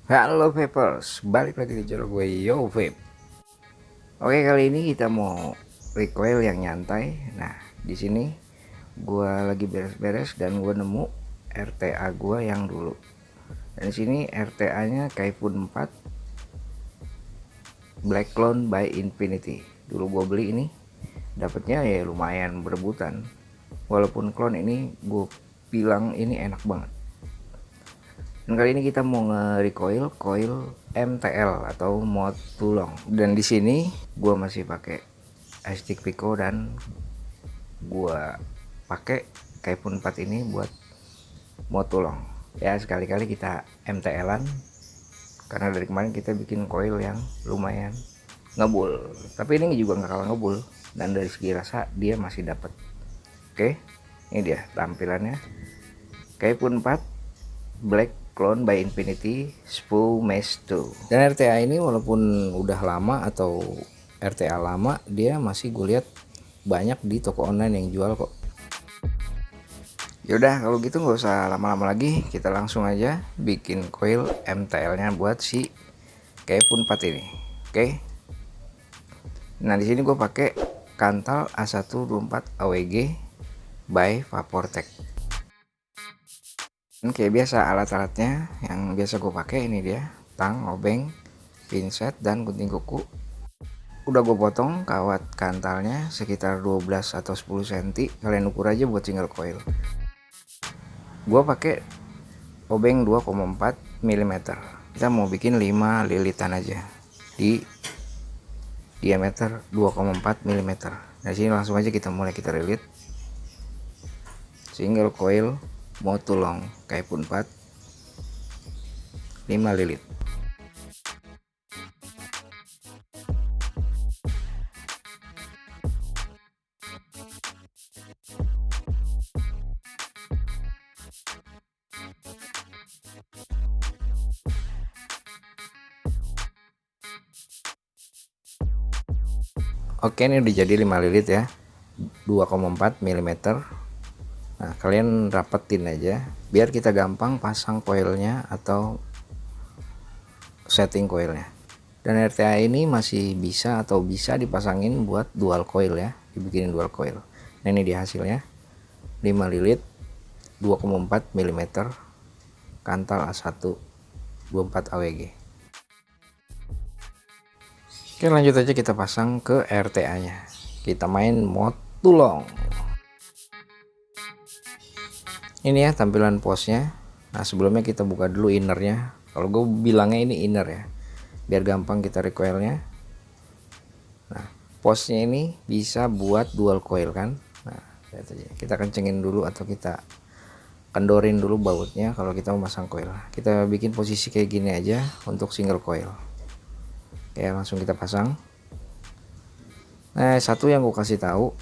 Halo Vapers, balik lagi di channel gue Yo Vape. Oke, kali ini kita mau recoil yang nyantai. Nah, di sini gue lagi beres-beres dan gue nemu RTA gue yang dulu. Dan di sini RTA-nya Kaifun 4 Black Clone by Infinity. Dulu gue beli ini, dapatnya ya lumayan berebutan. Walaupun clone ini gue bilang ini enak banget. Dan kali ini kita mau nge-recoil coil MTL atau mod tulong. Dan di sini gua masih pakai stick Pico dan gua pakai Kaifun 4 ini buat mod tulong. Ya sekali-kali kita MTL-an karena dari kemarin kita bikin coil yang lumayan ngebul. Tapi ini juga nggak kalah ngebul dan dari segi rasa dia masih dapat. Oke, ini dia tampilannya Kaifun 4 Black Clone by Infinity Spoo Mesh 2. Dan RTA ini walaupun udah lama atau RTA lama, dia masih gue lihat banyak di toko online yang jual kok. Yaudah kalau gitu nggak usah lama-lama lagi, kita langsung aja bikin coil MTL-nya buat si Kaifun 4 ini. Oke. Nah di sini gue pakai Kantal A124 AWG by Vaportek. Kayak biasa alat-alatnya yang biasa gue pakai ini dia, tang, obeng, pinset dan gunting kuku. Udah gue potong kawat kantalnya sekitar 12 atau 10 cm. Kalian ukur aja buat single coil. Gue pakai obeng 2,4 mm. Kita mau bikin 5 lilitan aja di diameter 2,4 mm. Nah sini langsung aja kita lilit single coil mau tulong Kaifun 4 5 lilit. Oke, ini udah jadi 5 lilit ya, 2,4 mm. Nah kalian rapetin aja biar kita gampang pasang coilnya atau setting coilnya. Dan RTA ini masih bisa atau bisa dipasangin buat dual coil ya, dibikinin dual coil. Nah ini dia hasilnya, 5 lilit 2,4 mm Kantal A124 AWG. Oke, lanjut aja kita pasang ke RTA nya. Kita main mod tulong. Ini ya tampilan posnya. Nah sebelumnya kita buka dulu innernya. Kalau gue bilangnya ini inner ya, biar gampang kita recoilnya. Nah posnya ini bisa buat dual coil kan. Nah kita kencengin dulu atau kita kendorin dulu bautnya kalau kita mau pasang coil. Kita bikin posisi kayak gini aja untuk single coil. Oke, langsung kita pasang. Nah satu yang gue kasih tahu,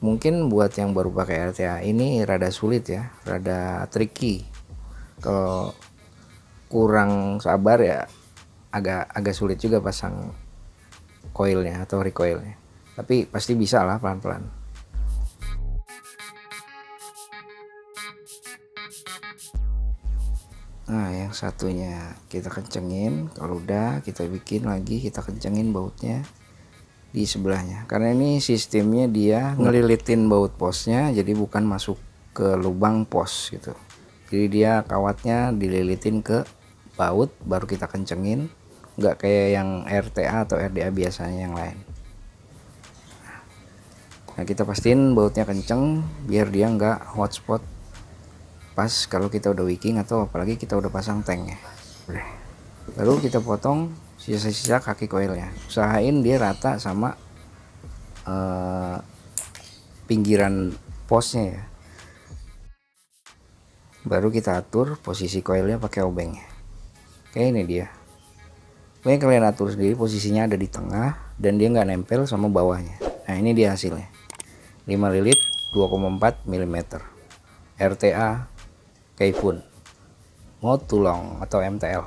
mungkin buat yang baru pakai RTA ini rada sulit ya, rada tricky. Kalau kurang sabar ya agak sulit juga pasang coilnya atau recoilnya. Tapi pasti bisa lah pelan-pelan. Nah yang satunya kita kencengin, kalau udah kita bikin lagi, kita kencengin bautnya di sebelahnya, karena ini sistemnya dia ngelilitin baut posnya, jadi bukan masuk ke lubang pos gitu. Jadi dia kawatnya dililitin ke baut baru kita kencengin, nggak kayak yang RTA atau RDA biasanya yang lain. Nah kita pastiin bautnya kenceng biar dia nggak hotspot pas kalau kita udah wicking atau apalagi kita udah pasang tanknya. Lalu kita potong sisa-sisa kaki coilnya, usahain dia rata sama pinggiran posnya ya. Baru kita atur posisi coilnya pakai obengnya. Oke, ini dia. Pokoknya kalian atur sendiri posisinya ada di tengah dan dia nggak nempel sama bawahnya. Nah ini dia hasilnya, 5 lilit 2,4 mm RTA Kaifun mod tulong atau MTL.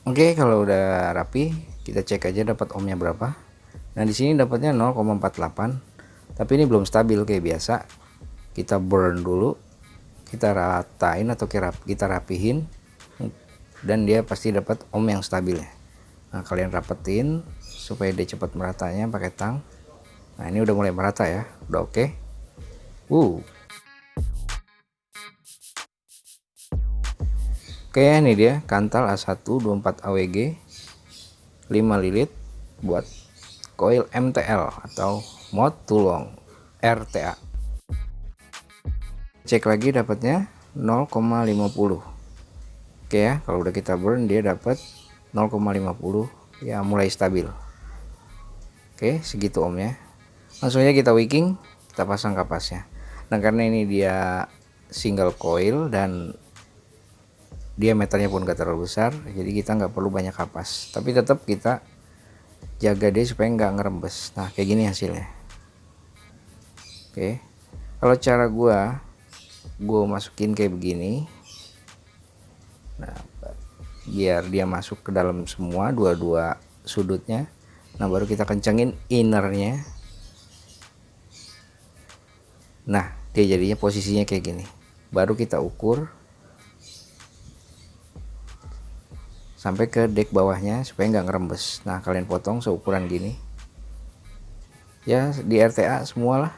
Oke, kalau udah rapi kita cek aja dapat ohmnya berapa. Nah di sini dapatnya 0,48, tapi ini belum stabil kayak biasa. Kita burn dulu, kita ratain atau kita rapihin, dan dia pasti dapat ohm yang stabil ya. Nah kalian rapetin supaya dia cepat meratanya pakai tang. Nah ini udah mulai merata ya, udah oke. Oke, ini dia kantal A1 24 AWG 5 lilit buat coil MTL atau mode tulong RTA. Cek lagi dapatnya 0,50. Oke ya, kalau udah kita burn dia dapat 0,50 ya, mulai stabil. Oke, segitu ohmnya. Langsung aja kita wicking, kita pasang kapasnya. Nah karena ini dia single coil dan diameternya pun gak terlalu besar, jadi kita nggak perlu banyak kapas, tapi tetap kita jaga dia supaya nggak ngerembes. Nah kayak gini hasilnya. Oke, kalau cara gue masukin kayak begini, nah biar dia masuk ke dalam semua dua sudutnya. Nah baru kita kencengin innernya. Nah dia jadinya posisinya kayak gini, baru kita ukur sampai ke dek bawahnya supaya nggak ngerembes. Nah kalian potong seukuran gini ya, di RTA semualah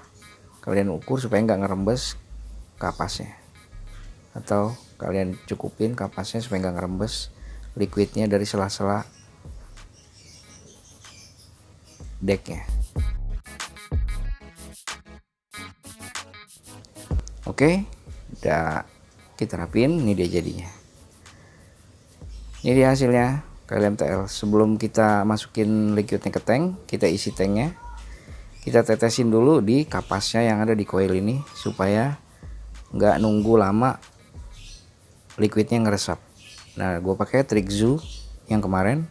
kalian ukur supaya nggak ngerembes kapasnya, atau kalian cukupin kapasnya supaya nggak ngerembes liquidnya dari sela-sela deknya. Oke, udah kita rapin, ini dia jadinya. Ini dia hasilnya KLMTL. Sebelum kita masukin liquidnya ke tank, kita isi tanknya, kita tetesin dulu di kapasnya yang ada di coil ini supaya nggak nunggu lama liquidnya ngeresap. Nah gue pakai trik zoo yang kemarin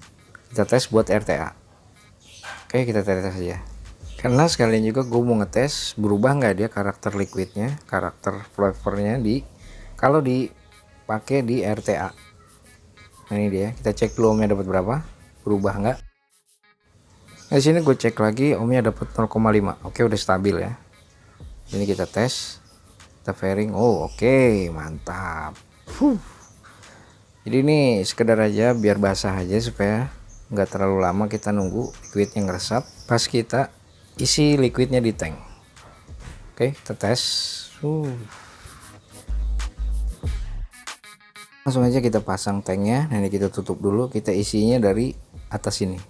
kita tes buat RTA. Oke, kita tes aja, karena sekalian juga gue mau ngetes berubah nggak dia karakter liquidnya, karakter flavornya kalau dipakai di RTA. Nah ini dia, kita cek dulu ohmnya dapat berapa, berubah nggak. Nah di sini gue cek lagi ohmnya dapat 0,5. Oke, udah stabil ya. Ini kita tes, kita fairing. Oh oke, mantap. Jadi ini sekedar aja biar basah aja supaya nggak terlalu lama kita nunggu liquidnya ngeresap pas kita isi liquidnya di tank. Oke, kita tes. Langsung aja kita pasang tanknya. Nah ini kita tutup dulu, kita isinya dari atas ini.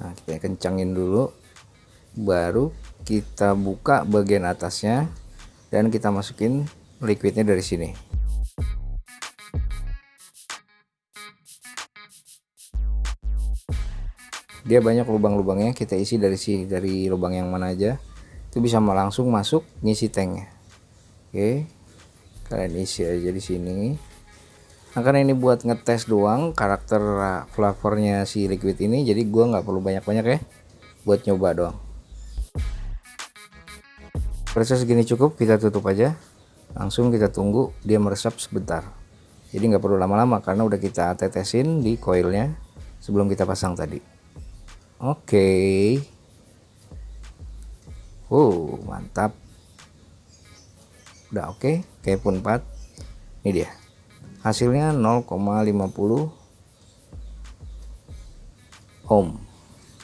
Nah kita kencangin dulu, baru kita buka bagian atasnya dan kita masukin liquidnya dari sini. Dia banyak lubang-lubangnya, kita isi dari lubang yang mana aja, itu bisa langsung masuk ngisi tanknya. Oke, kalian isi aja di sini. Nah karena ini buat ngetes doang karakter flavornya si liquid ini, jadi gua nggak perlu banyak-banyak ya, buat nyoba doang. Proses segini cukup, kita tutup aja, langsung kita tunggu dia meresap sebentar. Jadi nggak perlu lama-lama karena udah kita tetesin di coilnya sebelum kita pasang tadi. Oke. Mantap. Udah oke, kayak pun 4. Ini dia. Hasilnya 0,50 ohm.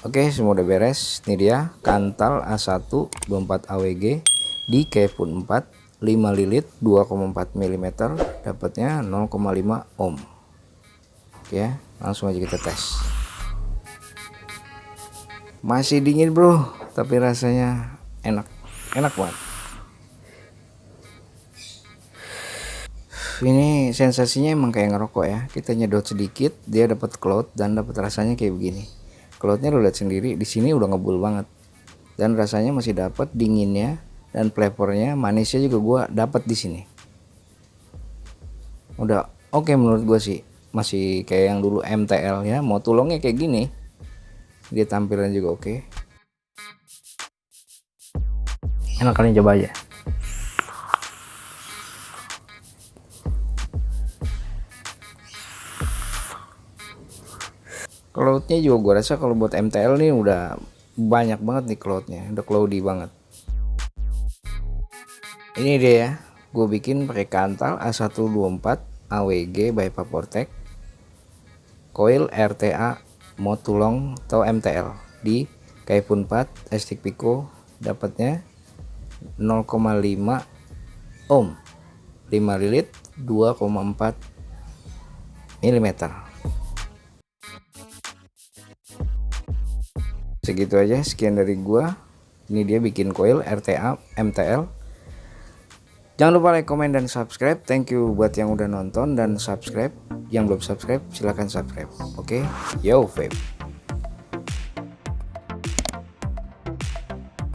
Oke, semua udah beres. Ini dia kantal A1 24 AWG di Kevun 4 5 lilit 2,4 mm, dapatnya 0,5 ohm. Oke ya, langsung aja kita tes. Masih dingin bro, tapi rasanya enak banget. Ini sensasinya emang kayak ngerokok ya. Kita nyedot sedikit, dia dapat cloud dan dapat rasanya kayak begini. Cloudnya lo lihat sendiri, di sini udah ngebul banget. Dan rasanya masih dapat dinginnya dan flavornya, manisnya juga gua dapat di sini. Udah oke menurut gua sih. Masih kayak yang dulu MTL ya, mau tulangnya kayak gini. Dia tampilan juga oke. Enak, kalian coba aja. Cloudnya juga gue rasa kalau buat MTL nih udah banyak banget nih cloudnya, udah cloudy banget. Ini dia ya, gue bikin pakai kantal A124 AWG by Vaportec, coil RTA Motulong atau MTL di Kaifun 4 stick Pico, dapatnya 0,5 ohm, 5 lilit 2,4 mm. Segitu aja, sekian dari gua. Ini dia bikin coil RTA MTL. Jangan lupa like, comment, dan subscribe. Thank you buat yang udah nonton dan subscribe. Yang belum subscribe silahkan subscribe. Oke, yo vape.